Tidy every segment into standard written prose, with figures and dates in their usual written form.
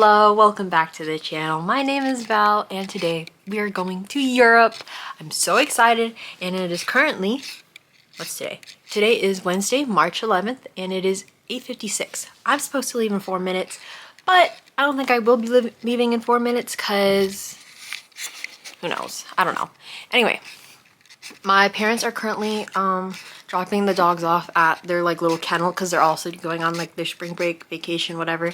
Hello, welcome back to the channel. My name is Val and today we are going to Europe. I'm so excited and it is currently, what's today? Today is Wednesday, March 11th and it is 8:56. I'm supposed to leave in 4 minutes, but I don't think I will be leaving in 4 minutes because who knows? I don't know. Anyway, my parents are currently dropping the dogs off at their like little kennel because they're also going on like their spring break vacation, whatever.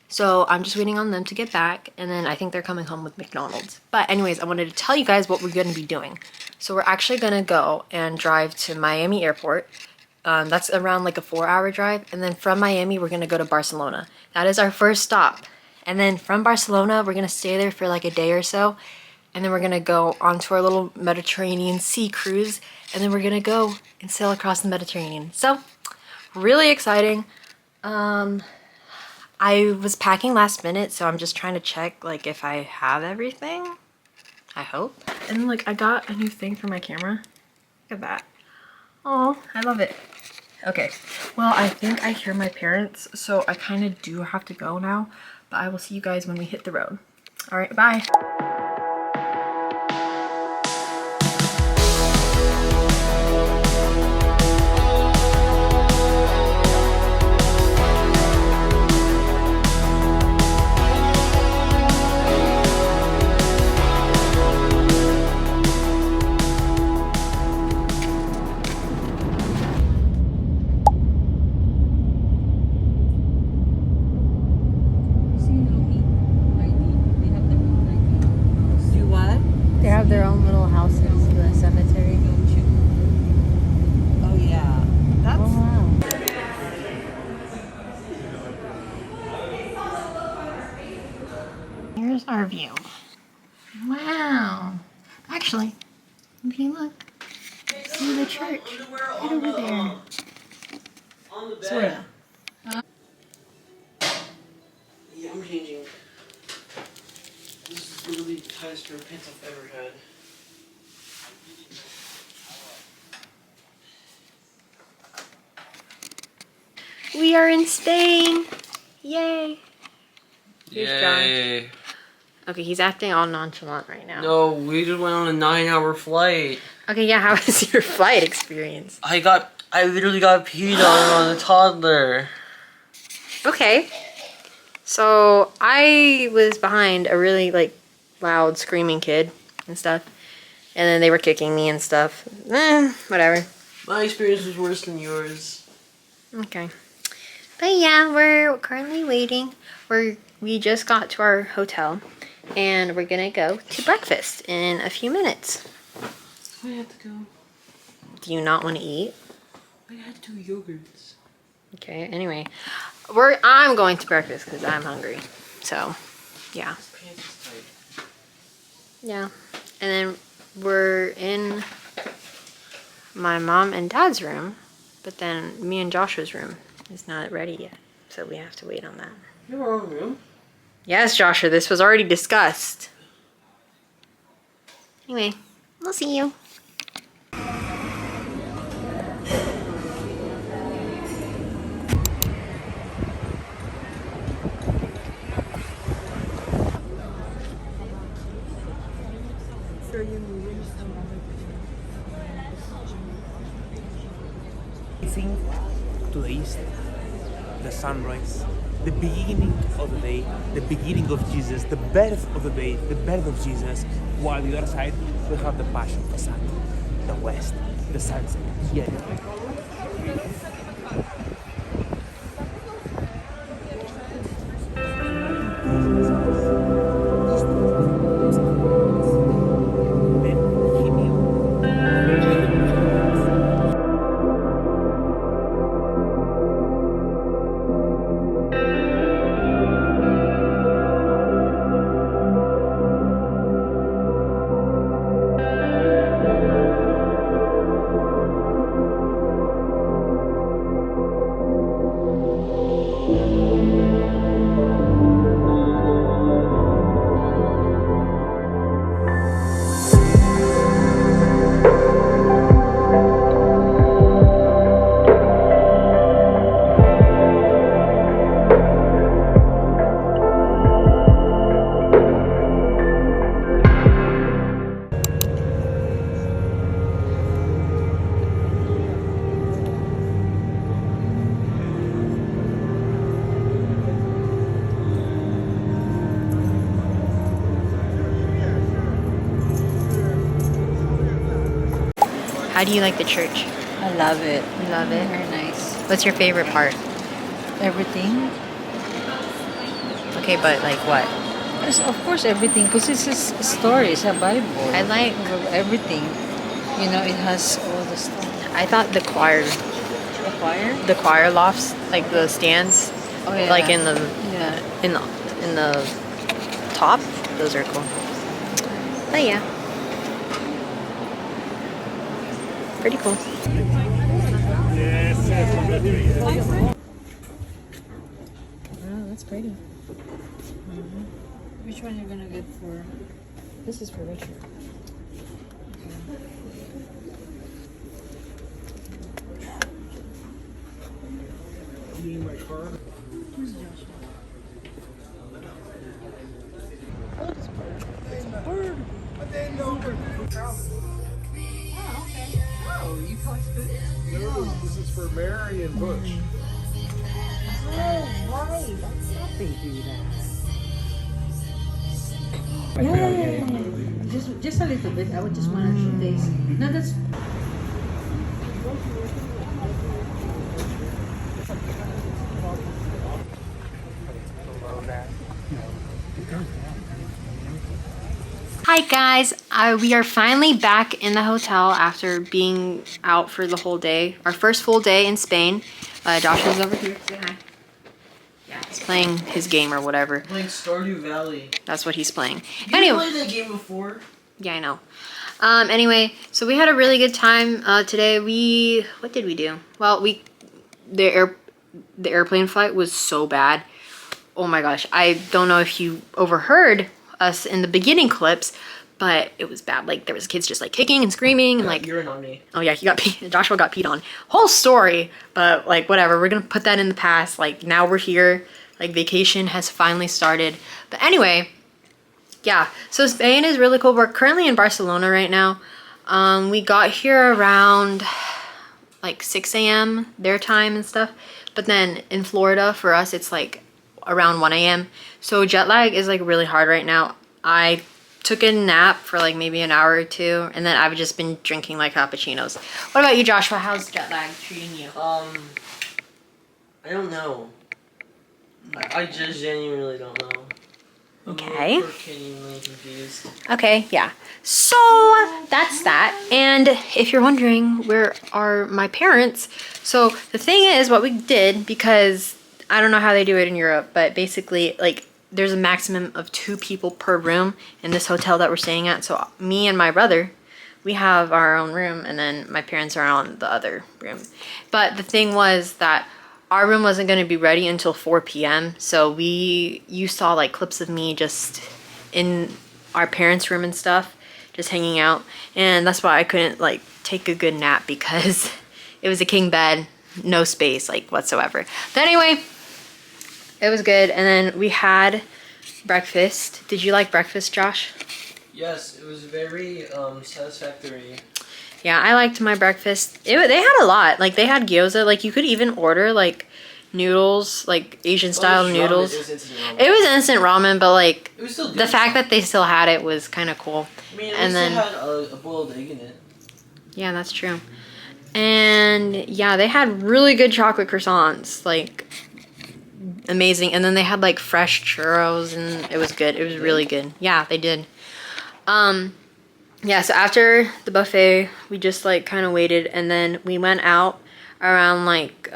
So I'm just waiting on them to get back and then I think they're coming home with McDonald's. But anyways, I wanted to tell you guys what we're going to be doing. So we're actually going to go and drive to Miami airport. That's around like a 4-hour drive. And then from Miami, we're going to go to Barcelona. That is our first stop. And then from Barcelona, we're going to stay there for like a day or so. And then we're going to go onto our little Mediterranean sea cruise. And then we're going to go and sail across the Mediterranean. So really exciting. I was packing last minute, so I'm just trying to check like if I have everything. I hope. And like I got a new thing for my camera. Look at that. Oh, I love it. Okay, well I think I hear my parents, so I kind of do have to go now, but I will see you guys when we hit the road. All right, bye. They have their own little houses in the cemetery. Oh yeah. That's... Oh wow. Here's our view. Wow. Actually, if you look, see the church right over there. Sort of. Yeah, I'm changing. This is literally the tightest pair of pants I've ever had. We are in Spain. Yay. Here's Yay. John. Okay, he's acting all nonchalant right now. No, we just went on a 9-hour flight. Okay, yeah, how was your flight experience? I literally got peed on a toddler. Okay. So I was behind a really like loud screaming kid and stuff. And then they were kicking me and stuff. Whatever. My experience was worse than yours. Okay. But yeah, we're currently waiting. We just got to our hotel and we're gonna go to breakfast in a few minutes. I had to go. Do you not want to eat? I had 2 yogurts. Okay, anyway. I'm going to breakfast because I'm hungry. So, yeah. This pants is tight. Yeah. And then we're in my mom and dad's room, but then me and Joshua's room is not ready yet. So we have to wait on that. You have our own room? Yes, Joshua, this was already discussed. Anyway, we'll see you. Facing to the east, the sunrise, the beginning of the day, the beginning of Jesus, the birth of the day, the birth of Jesus, while the other side we have the passion facade, the west, the sunset. Yeah. How do you like the church? I love it. You love it? Very nice. What's your favorite part? Everything. Okay, but like what? Yes, of course, everything. Because it's a story. It's a Bible. I like... everything. You know, it has all the stuff. I thought the choir... The choir? The choir lofts, like the stands, Oh, yeah. like in the Yeah. in the top. Those are cool. But yeah, pretty cool. Oh, that's pretty. Which one you're gonna get for? This is for Richard. This is for Mary and Butch. Just a little bit. I would just want to taste. No, that's. Hi guys, we are finally back in the hotel after being out for the whole day. Our first full day in Spain. Josh is over here. Say hi. Yeah, he's playing his game or whatever. Playing Stardew Valley. That's what he's playing. You Anyway, played that game before? yeah, I know. Anyway, so we had a really good time today. What did we do? Well, the airplane flight was so bad. Oh my gosh, I don't know if you overheard us in the beginning clips, but it was bad. Like there was kids just like kicking and screaming and like Urine on me. oh yeah, Joshua got peed on. Whole story, but like whatever. We're gonna put that in the past. Like now we're here. Like vacation has finally started. But anyway, yeah. So Spain is really cool. We're currently in Barcelona right now. We got here around like 6 a.m. their time and stuff. But then in Florida for us it's like around 1 a.m. So jet lag is like really hard right now. I took a nap for like maybe an hour or two, and then I've just been drinking like cappuccinos. What about you, Joshua? How's jet lag treating you? I don't know. I just genuinely don't know. Okay. I'm genuinely confused. Okay, yeah. So that's that. And if you're wondering where are my parents, so the thing is what we did, because I don't know how they do it in Europe, but basically like there's a maximum of 2 people per room in this hotel that we're staying at. So me and my brother, we have our own room, and then my parents are on the other room. But the thing was that our room wasn't going to be ready until 4 p.m. So you saw like clips of me just in our parents' room and stuff, just hanging out. And that's why I couldn't like take a good nap, because it was a king bed, no space like whatsoever. But anyway, it was good. And then we had breakfast. Did you like breakfast, Josh? Yes, it was very satisfactory. Yeah, I liked my breakfast. They had a lot. Like they had gyoza. Like you could even order like noodles, like Asian style noodles. It was instant ramen. It was instant ramen, but like It was still the fact that they still had it was kind of cool. I mean, and then still had a boiled egg in it. yeah, that's true. And yeah, they had really good chocolate croissants, like amazing. And then they had like fresh churros, and it was good. It was really good. Yeah, they did. Yeah, so after the buffet, we just like kind of waited, and then we went out around like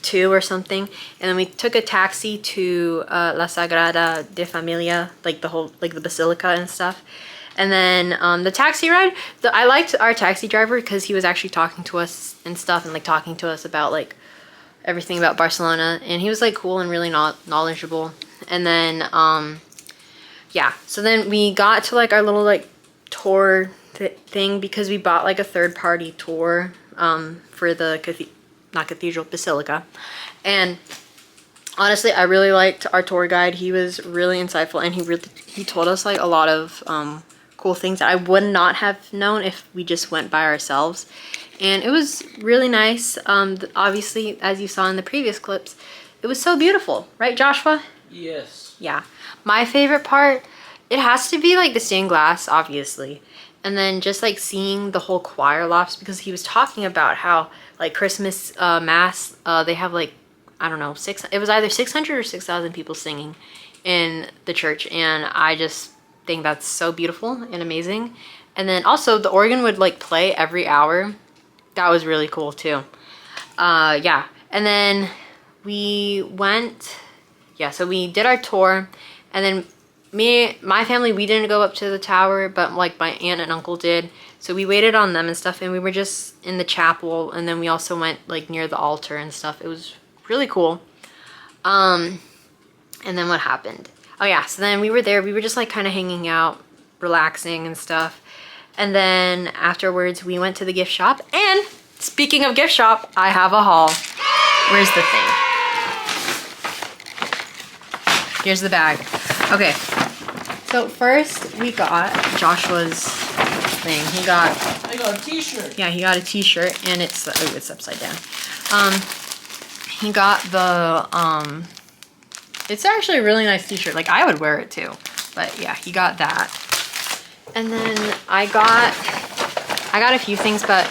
2 or something, and then we took a taxi to La Sagrada de Familia, like the whole like the basilica and stuff. And then the taxi ride, I liked our taxi driver because he was actually talking to us and stuff, and like talking to us about like everything about Barcelona, and he was like cool and really knowledgeable. And then yeah, so then we got to like our little like tour thing, because we bought like a third-party tour for the basilica. And honestly, I really liked our tour guide. He was really insightful, and he told us like a lot of cool things that I would not have known if we just went by ourselves. And it was really nice. Obviously, as you saw in the previous clips, it was so beautiful, right, Joshua? Yes. Yeah. My favorite part, it has to be like the stained glass, obviously. And then just like seeing the whole choir lofts, because he was talking about how like Christmas mass, they have like, I don't know, it was either 600 or 6,000 people singing in the church. And I just think that's so beautiful and amazing. And then also the organ would like play every hour. That was really cool too. Yeah. And then we went, yeah, so we did our tour, and then my family, we didn't go up to the tower, but like my aunt and uncle did. So we waited on them and stuff, and we were just in the chapel, and then we also went like near the altar and stuff. It was really cool. And then what happened? Oh yeah, so then we were there. We were just like kind of hanging out, relaxing and stuff. And then afterwards we went to the gift shop. And speaking of gift shop, I have a haul. Where's the thing? Here's the bag. Okay. So first we got Joshua's thing. I got a t-shirt. Yeah, he got a t-shirt, and it's, oh, it's upside down. He got the, it's actually a really nice t-shirt. Like, I would wear it too. But yeah, he got that. And then I got a few things, but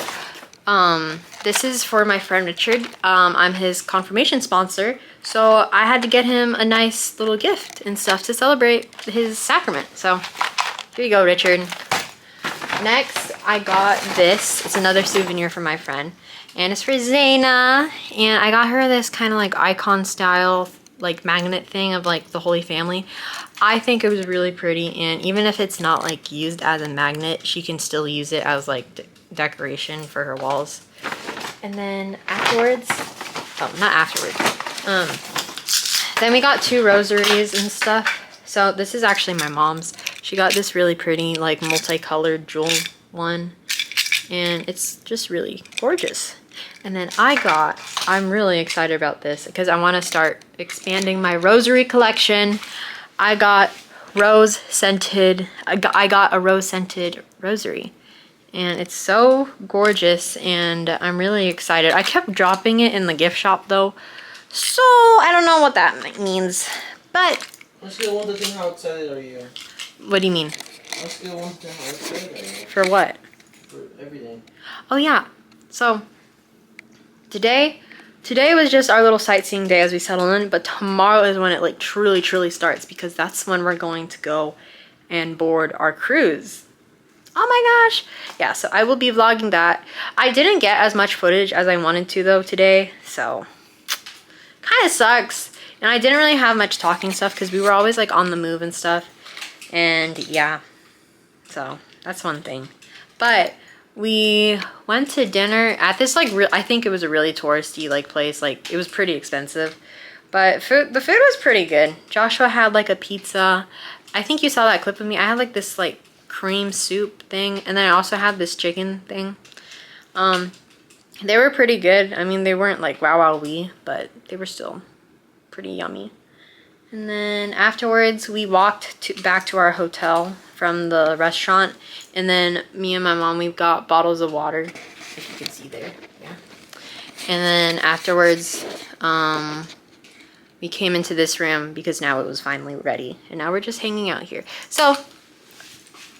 this is for my friend Richard. I'm his confirmation sponsor, so I had to get him a nice little gift and stuff to celebrate his sacrament. So here you go, Richard. Next, I got this. It's another souvenir from my friend, and it's for Zaina. And I got her this kind of like icon style like magnet thing of like the Holy Family. I think it was really pretty, and even if it's not like used as a magnet, she can still use it as like decoration for her walls. And then afterwards, oh, not afterwards, then we got 2 rosaries and stuff. So this is actually my mom's. She got this really pretty like multicolored jewel one, and it's just really gorgeous. And then I'm really excited about this because I want to start expanding my rosary collection. I got I got a rose scented rosary, and it's so gorgeous, and I'm really excited. I kept dropping it in the gift shop though, so I don't know what that means, but Let's get 1 to 10, how excited are you? what do you mean? Let's get 1 to 10, how excited are you? For what? For everything. Oh yeah, so today was just our little sightseeing day as we settle in, but tomorrow is when it like truly starts, because that's when we're going to go and board our cruise. Oh my gosh. Yeah, so I will be vlogging that. I didn't get as much footage as I wanted to though today, so kind of sucks. And I didn't really have much talking stuff because we were always like on the move and stuff. And yeah, so that's one thing. But we went to dinner at this like I think it was a really touristy like place. Like it was pretty expensive, but the food was pretty good. Joshua had like a pizza. I think you saw that clip of me. I had like this like cream soup thing, and then I also had this chicken thing. They were pretty good. I mean, they weren't like wow wee, but they were still pretty yummy. And then afterwards we walked back to our hotel from the restaurant, and then me and my mom, we got bottles of water, if you can see there. Yeah. And then afterwards we came into this room because now it was finally ready, and now we're just hanging out here. So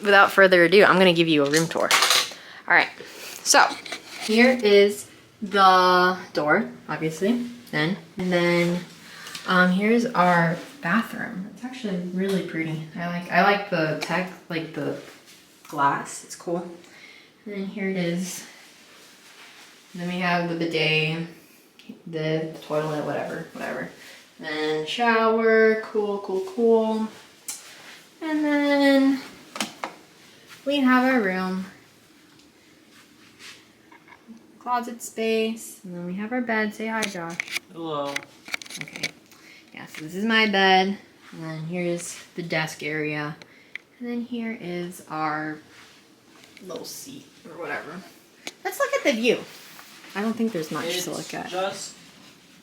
without further ado, I'm gonna give you a room tour. All right, so here is the door, obviously, and then here's our bathroom. It's actually really pretty. I like the tech, like the glass. It's cool. And then here it is. And then we have the bidet, the toilet, whatever. Then shower, cool. And then we have our room. Closet space. And then we have our bed. Say hi, Josh. Hello. Okay. Yeah, so this is my bed, and then here's the desk area, and then here is our little seat or whatever. Let's look at the view. I don't think there's much to look at. It's just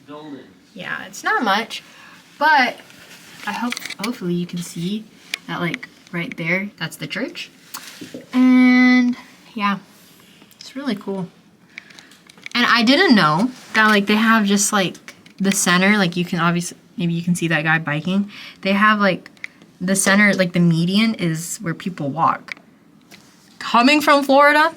buildings. Yeah, it's not much, but I hopefully you can see that like right there, that's the church. And yeah, it's really cool. And I didn't know that like they have just like the center, like you can obviously, maybe you can see that guy biking. They have like the center, like the median is where people walk. God, coming from Florida,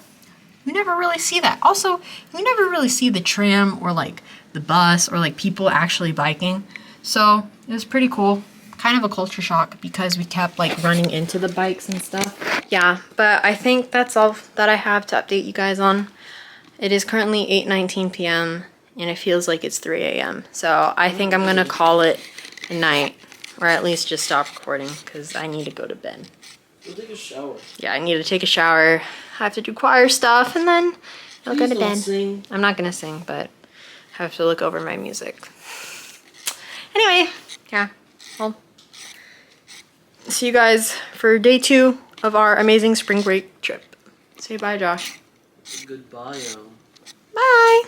you never really see that. Also, you never really see the tram or like the bus or like people actually biking. So it was pretty cool. Kind of a culture shock because we kept like running into the bikes and stuff. Yeah, but I think that's all that I have to update you guys on. It is currently 8:19 p.m. and it feels like it's 3 a.m. So I think I'm gonna call it a night, or at least just stop recording because I need to go to bed. Go take a shower. Yeah, I need to take a shower. I have to do choir stuff and then I'll go to Please don't bed. sing. I'm not gonna sing, but I have to look over my music. Anyway, yeah, well, see you guys for day 2 of our amazing spring break trip. Say bye, Josh. Goodbye, Bye.